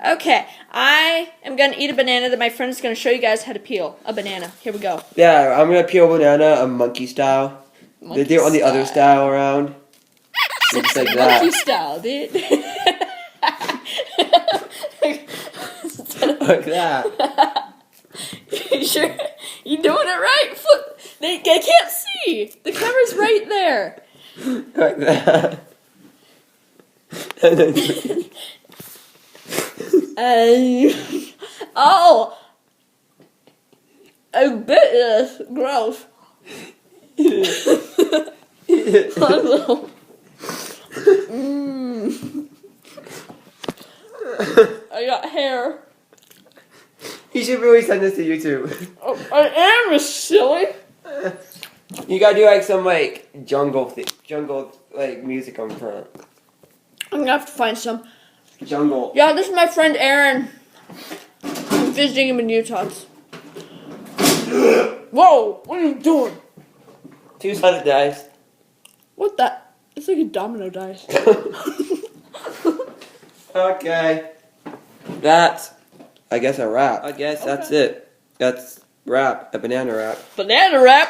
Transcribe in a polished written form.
Okay, I am going to eat a banana that my friend's going to show you guys how to peel a banana. Here we go. Yeah, I'm gonna peel a banana a monkey style. They do it on the other style around. Just like that. Monkey style, dude. Like that. You sure? You doing it right? Flip. They can't see. The camera's right there. Like that. And then oh, a bit is gross. I got hair. You should really send this to YouTube. Oh, I am silly. You gotta do like some like jungle like music on front. I'm gonna have to find some. Jungle. Yeah, this is my friend Aaron. I'm visiting him in Utah. Whoa! What are you doing? Two-sided dice. What that? It's like a domino dice. Okay. That's, I guess, a wrap. I guess that's it. That's wrap. A banana wrap. Banana wrap.